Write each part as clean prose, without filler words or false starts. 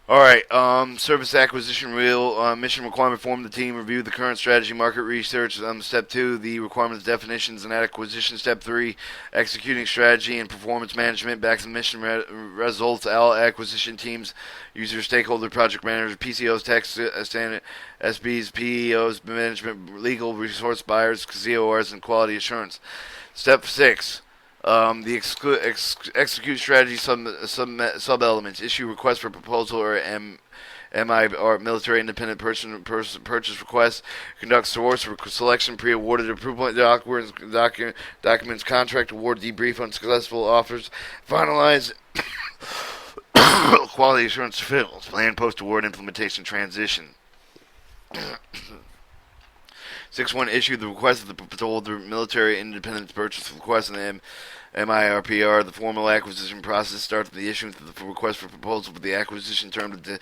All right. Service acquisition real mission requirement form. The team review the current strategy, market research. Step two, the requirements, definitions, and acquisition. Step three, executing strategy and performance management. Back to mission results. All acquisition teams, user, stakeholder, project managers, PCOs, tax standard, SBs, PEOs, management, legal, resource buyers, CORs, and quality assurance. Step six, the execute strategy sub elements. Issue request for proposal or MI or military independent purchase request. Conduct source selection pre-awarded approval documents contract award debrief on successful offers. Finalize quality assurance fields. Plan post award implementation transition. 6-1 issue the request of the proposal, the military independence purchase request, and the MIRPR. The formal acquisition process starts with the issuance of the request for proposal for the acquisition term of the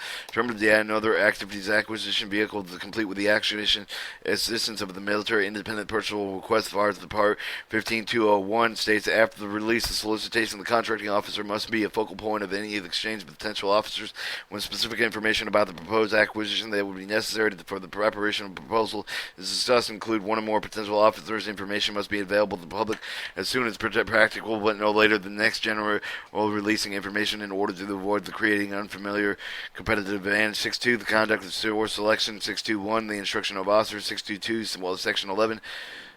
and other activities acquisition vehicle to complete with the acquisition assistance of the military independent purchase request. As far as the Part 15201 states, after the release, the solicitation of the contracting officer must be a focal point of any exchange with potential officers when specific information about the proposed acquisition that would be necessary for the preparation of a proposal is discussed include one or more potential officers. Information must be available to the public as soon as practical, but no later than next January, or releasing information in order to avoid the creating unfamiliar competitive advantage. 6.2, the conduct of source selection. 6.2.1, the instruction of officers. 6.2.2, well, Section 11.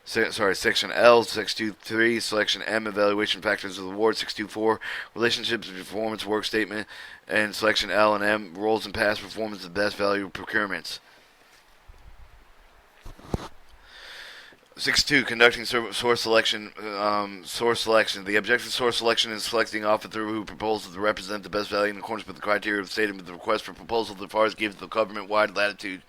Section L, 623, Selection M, Evaluation Factors of the Award, 624, Relationships and Performance Work Statement, and Selection L and M, Roles and Past Performance of Best Value Procurements. 6.2, conducting source selection. The objective source selection is selecting officer who proposes to represent the best value in accordance with the criteria stated with the request for proposal as far as gives the government-wide latitude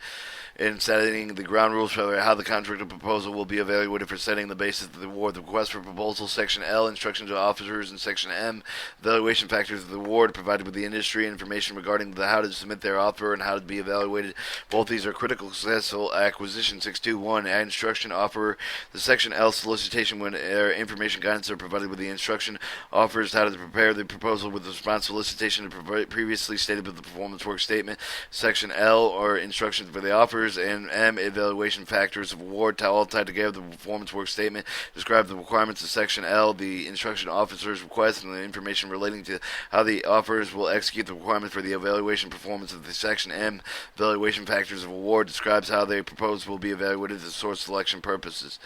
in setting the ground rules for how the contract or proposal will be evaluated for setting the basis of the award. The request for proposal, Section L, instructions to officers, and Section M, evaluation factors of the award, provided with the industry information regarding how to submit their offer and how to be evaluated. Both these are critical to successful acquisition. 621, instruction offer. The Section L solicitation when information guidance are provided with the instruction offers how to prepare the proposal with the response solicitation previously stated with the performance work statement. Section L are instructions for the offers, and M, evaluation factors of award, all tied together. The performance work statement describe the requirements of Section L, the instruction officer's request, and the information relating to how the offers will execute the requirements for the evaluation performance of the Section M. Evaluation factors of award describes how they propose will be evaluated for source selection purposes.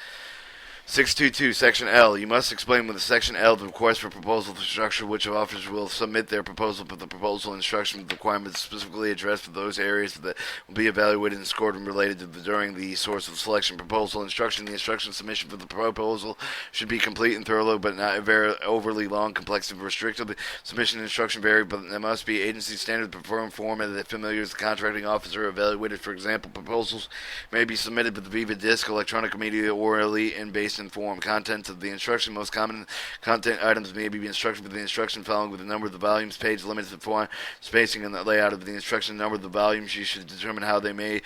622, Section L. You must explain with the Section L the request for proposal the structure which officers will submit their proposal, but the proposal instruction requirements specifically addressed for those areas that will be evaluated and scored and related to during the source of selection proposal instruction. The instruction submission for the proposal should be complete and thorough, but not very overly long, complex, and restrictive. The submission instruction vary, but there must be agency standard preferred format that familiar as the contracting officer evaluated. For example, proposals may be submitted with the Viva Disc, electronic media, orally, and based inform. Contents of the instruction. Most common content items may be instructed with the instruction following with the number of the volumes, page limits, the form, spacing, and the layout of the instruction. Number of the volumes. You should determine how they may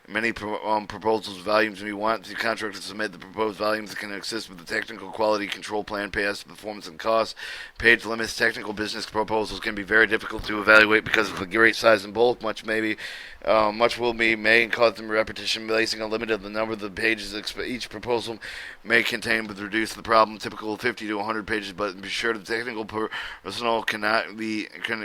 many proposals volumes we want the contractor to submit the proposed volumes that can assist with the technical quality control plan, past performance and cost. Page limits. Technical business proposals can be very difficult to evaluate because of the great size and bulk. Much will be may cause them repetition, placing a limit of the number of the pages each proposal may contain would reduce the problem. Typical 50 to 100 pages, but be sure the technical personnel can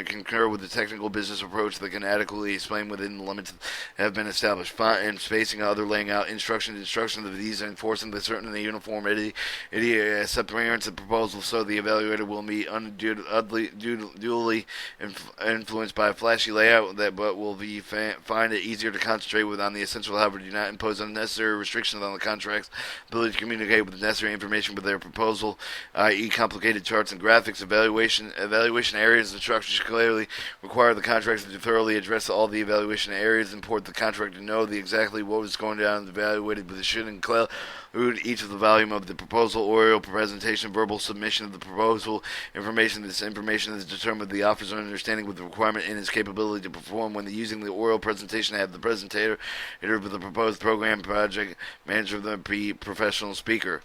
concur with the technical business approach that can adequately explain within the limits that have been established. Font and spacing, other laying out instructions of these enforcing the certain and the uniformity separations of proposals, so the evaluator will be unduly influenced by a flashy layout that but will be find it easier to concentrate with on the essential. However, do not impose unnecessary restrictions on the contract's ability to communicate with the necessary information with their proposal, i.e. complicated charts and graphics. Evaluation areas and structures clearly require the contractor to thoroughly address all the evaluation areas. Import the contractor to know exactly what was going down and evaluated, but it should include each of the volume of the proposal, oral presentation, verbal submission of the proposal information. This information is determined the officer's understanding with the requirement and his capability to perform when using the oral presentation. Have the presentator with the proposed program project manager of the professional speaker.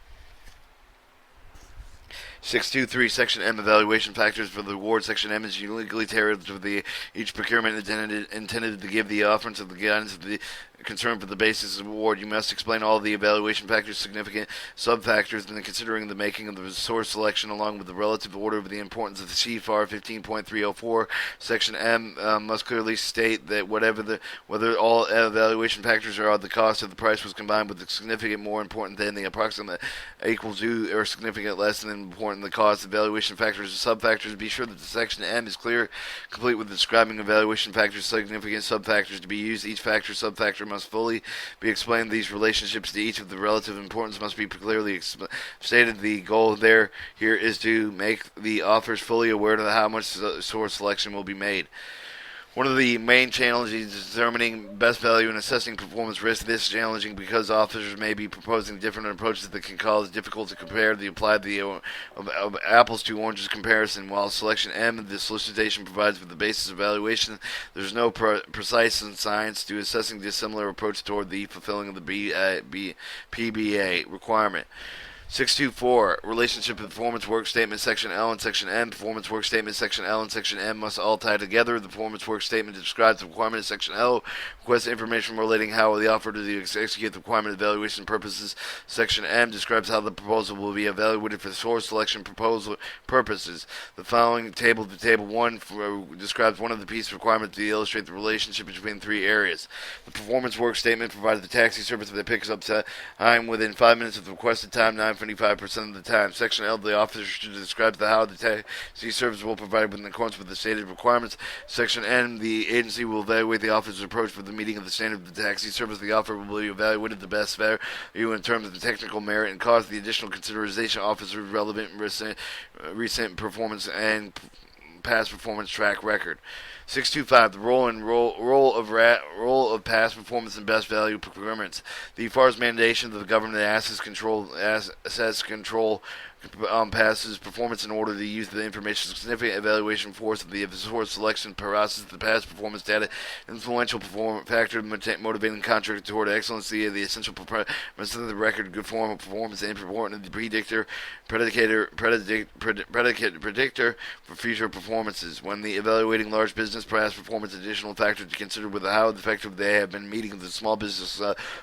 623 Section M evaluation factors for the award. Section M is uniquely tailored to each procurement intended to give the offerings of the guidance of the concern for the basis of award. You must explain all the evaluation factors, significant sub-factors, and considering the making of the source selection along with the relative order of the importance of the CFAR 15.304. Section M must clearly state that whether all evaluation factors are the cost of the price was combined with the significant more important than the approximate equal to or significant less than important the cost. Evaluation factors and sub-factors. Be sure that the section M is clear, complete with describing evaluation factors, significant sub-factors to be used. Each factor, sub-factor must fully be explained. These relationships to each of the relative importance must be clearly stated. The goal here is to make the offers fully aware of how much source selection will be made. One of the main challenges is determining best value and assessing performance risk. This is challenging because officers may be proposing different approaches that can cause it difficult to compare of apples to oranges comparison. While selection M, the solicitation provides for the basis of evaluation, there's no precise science to assessing dissimilar approach toward the fulfilling of the PBA requirement. 624 Relationship of Performance Work Statement Section L and Section M. Performance Work Statement Section L and Section M must all tie together. The Performance Work Statement describes the requirement of Section L, requests information relating how the offer to execute the requirement evaluation purposes. Section M describes how the proposal will be evaluated for source selection proposal purposes. The following table 1 describes one of the piece requirements to illustrate the relationship between three areas. The Performance Work Statement provides the taxi service that picks up time within 5 minutes of the requested time, 95% of the time. Section L, the officer should describe how the taxi service will provide in accordance with the stated requirements. Section N, the agency will evaluate the officer's approach for the meeting of the standard of the taxi service. The offer will be evaluated the best value in terms of the technical merit and cost, the additional consideration officer's relevant recent performance and past performance track record. 625 The role of past performance and best value procurements. The FAR's mandation of the government assets control passes performance in order to use the information significant evaluation force of the source selection process. The past performance data influential factor motivating contract toward excellency of the essential premise of the record good form of performance and important the predictor for future performances. When the evaluating large business past performance, additional factors to consider with how effective they have been meeting the small business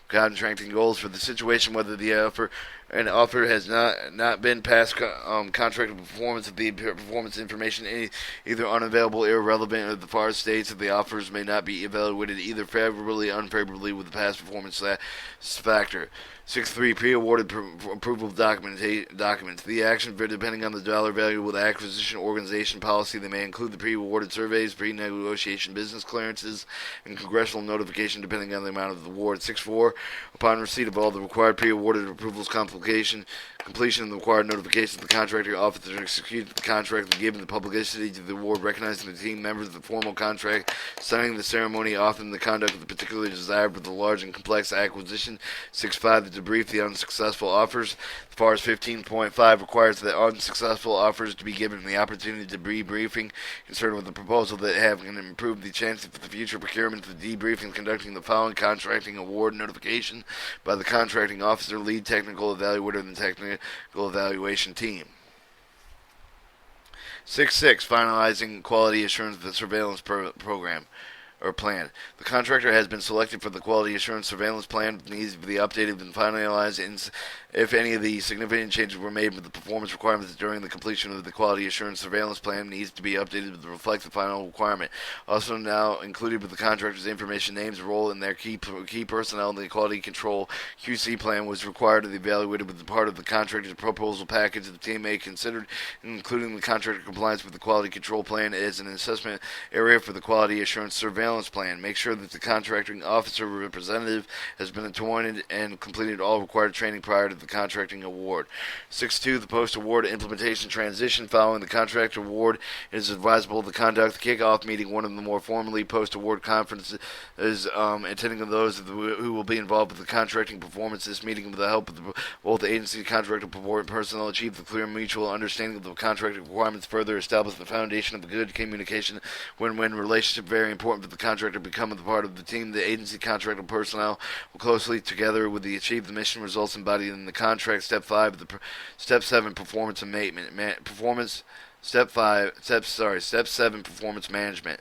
contracting goals for the situation, whether the offer has not been past contracted performance of the performance information either unavailable, irrelevant, or the FAR states that the offers may not be evaluated either favorably or unfavorably with the past performance factor. 6.3 Pre-awarded approval of documents. The action, depending on the dollar value with the acquisition organization policy, they may include the pre-awarded surveys, pre-negotiation business clearances, and congressional notification depending on the amount of the award. 6.4 Upon receipt of all the required pre-awarded approvals, completion of the required notification, the contractor officer executed the contract and given the publicity to the award, recognizing the team members of the formal contract, signing the ceremony, often the conduct of the particularly desired with the large and complex acquisition. 6.5 To debrief the unsuccessful offers. As far as 15.5 requires the unsuccessful offers to be given the opportunity to debriefing concerned with the proposal that have can improve the chances for the future procurement. The debriefing conducting the following contracting award notification by the contracting officer, lead technical evaluator, and the technical evaluation team. 6.6 Finalizing quality assurance of the surveillance program or plan. The contractor has been selected for the quality assurance surveillance plan. Needs to be updated and finalized if any of the significant changes were made with the performance requirements during the completion of the quality assurance surveillance plan. Needs to be updated to reflect the final requirement. Also now included with the contractor's information, names, role, and their key personnel in the quality control QC plan was required to be evaluated with the part of the contractor's proposal package. The team may consider including the contractor compliance with the quality control plan as an assessment area for the quality assurance surveillance plan. Make sure that the contracting officer representative has been appointed and completed all required training prior to the contracting award. 6.2 The post-award implementation transition. Following the contract award, it is advisable to conduct the kickoff meeting, one of the more formally post-award conferences, attending of those who will be involved with the contracting performance. This meeting, with the help of both the agency and contractor personnel, achieve the clear mutual understanding of the contracting requirements, further establish the foundation of a good communication win-win relationship. Very important for the contractor become a part of the team. The agency contractor personnel will closely together with the achieve the mission results embodied in the contract. Step 5, Step 7, performance and maintenance. Step 7, performance management.